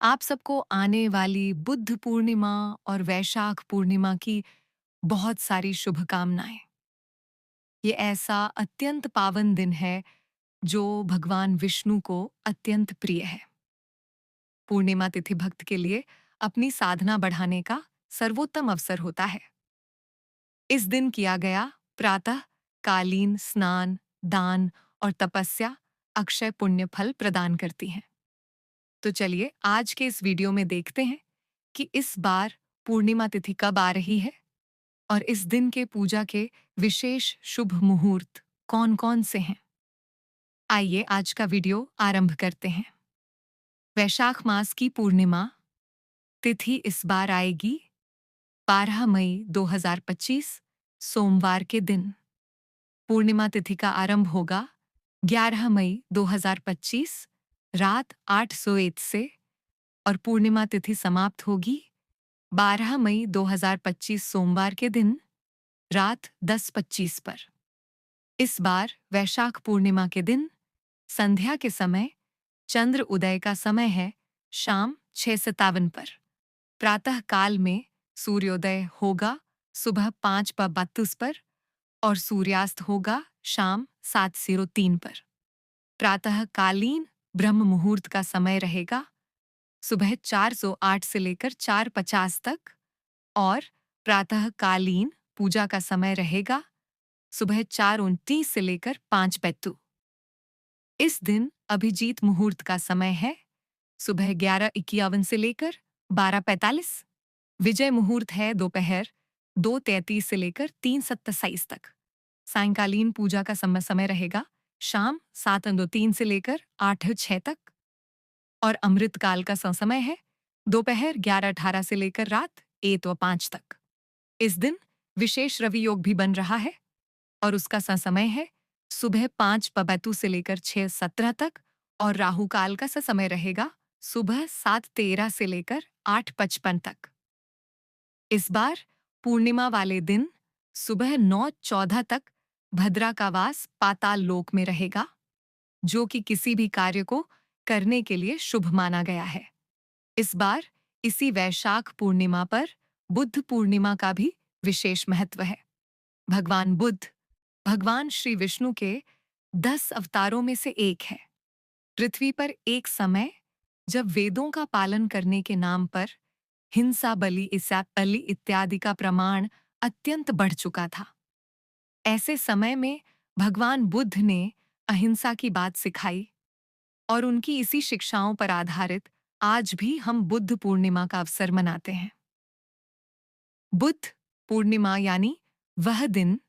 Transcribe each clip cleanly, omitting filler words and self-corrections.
आप सबको आने वाली बुद्ध पूर्णिमा और वैशाख पूर्णिमा की बहुत सारी शुभकामनाएं। ये ऐसा अत्यंत पावन दिन है जो भगवान विष्णु को अत्यंत प्रिय है। पूर्णिमा तिथि भक्त के लिए अपनी साधना बढ़ाने का सर्वोत्तम अवसर होता है। इस दिन किया गया प्रातः कालीन स्नान, दान और तपस्या अक्षय पुण्य फल प्रदान करती हैं। तो चलिए आज के इस वीडियो में देखते हैं कि इस बार पूर्णिमा तिथि कब आ रही है और इस दिन के पूजा के विशेष शुभ मुहूर्त कौन-कौन से हैं। आइए आज का वीडियो आरंभ करते हैं। वैशाख मास की पूर्णिमा तिथि इस बार आएगी 12 मई 2025 सोमवार के दिन। पूर्णिमा तिथि का आरंभ होगा 11 मई 2025 रात 8:01 से और पूर्णिमा तिथि समाप्त होगी 12 मई 2025 सोमवार के दिन रात 10:25 पर। इस बार वैशाख पूर्णिमा के दिन संध्या के समय चंद्र उदय का समय है शाम 6:57 पर। प्रातः काल में सूर्योदय होगा सुबह 5:32 पर और सूर्यास्त होगा शाम 7:03 पर। प्रातः कालीन ब्रह्म मुहूर्त का समय रहेगा सुबह 4:08 से लेकर 4:50 तक और प्रातः कालीन पूजा का समय रहेगा सुबह 4:29 से लेकर 5:32। इस दिन अभिजीत मुहूर्त का समय है सुबह 11:51 से लेकर 12:45। विजय मुहूर्त है दोपहर 2:33 से लेकर 3:27 तक। सायंकालीन पूजा का समय रहेगा शाम 7:03 से लेकर 8:06 तक और अमृतकाल का समय है दोपहर 11:18 से लेकर रात 1:05 तक। इस दिन विशेष रवि योग भी बन रहा है और उसका समय है सुबह 5:32 से लेकर 6:17 तक और राहु काल का समय रहेगा सुबह 7:13 से लेकर 8:55 तक। इस बार पूर्णिमा वाले दिन सुबह 9:14 तक भद्रा का वास पाताल लोक में रहेगा, जो कि किसी भी कार्य को करने के लिए शुभ माना गया है। इस बार इसी वैशाख पूर्णिमा पर बुद्ध पूर्णिमा का भी विशेष महत्व है। भगवान बुद्ध भगवान श्री विष्णु के 10 अवतारों में से एक है। पृथ्वी पर एक समय जब वेदों का पालन करने के नाम पर हिंसा बलि इत्यादि का प्रमाण अत्यंत बढ़ चुका था। ऐसे समय में भगवान बुद्ध ने अहिंसा की बात सिखाई और उनकी इसी शिक्षाओं पर आधारित आज भी हम बुद्ध पूर्णिमा का अवसर मनाते हैं। बुद्ध पूर्णिमा यानी वह दिन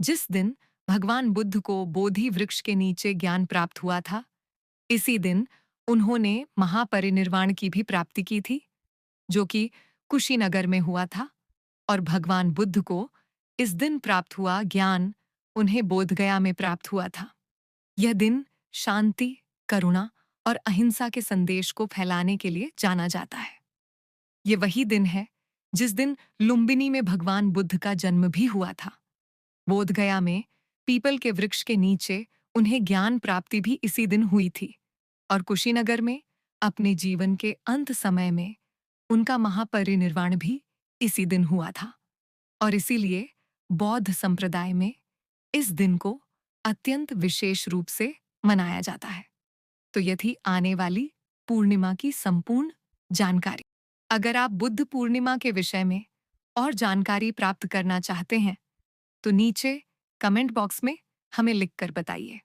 जिस दिन भगवान बुद्ध को बोधि वृक्ष के नीचे ज्ञान प्राप्त हुआ था। इसी दिन उन्होंने महापरिनिर्वाण की भी प्राप्ति की थी, जो कि कुशीनगर में हुआ था और भगवान बुद्ध को इस दिन प्राप्त हुआ ज्ञान उन्हें बोधगया में प्राप्त हुआ था। यह दिन शांति, करुणा और अहिंसा के संदेश को फैलाने के लिए जाना जाता है। ये वही दिन है जिस दिन लुम्बिनी में भगवान बुद्ध का जन्म भी हुआ था। बोधगया में पीपल के वृक्ष के नीचे उन्हें ज्ञान प्राप्ति भी इसी दिन हुई थी और कुशीनगर में अपने जीवन के अंत समय में उनका महापरिनिर्वाण भी इसी दिन हुआ था और इसीलिए बौद्ध संप्रदाय में इस दिन को अत्यंत विशेष रूप से मनाया जाता है। तो यह थी आने वाली पूर्णिमा की संपूर्ण जानकारी। अगर आप बुद्ध पूर्णिमा के विषय में और जानकारी प्राप्त करना चाहते हैं तो नीचे कमेंट बॉक्स में हमें लिखकर बताइए।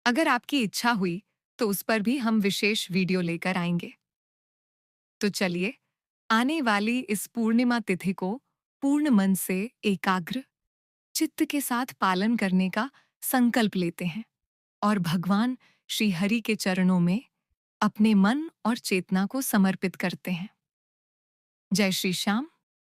अगर आपकी इच्छा हुई तो उस पर भी हम विशेष वीडियो लेकर आएंगे। तो चलिए आने वाली इस पूर्णिमा तिथि को पूर्ण मन से एकाग्र चित्त के साथ पालन करने का संकल्प लेते हैं और भगवान श्री हरि के चरणों में अपने मन और चेतना को समर्पित करते हैं। जय श्री श्याम।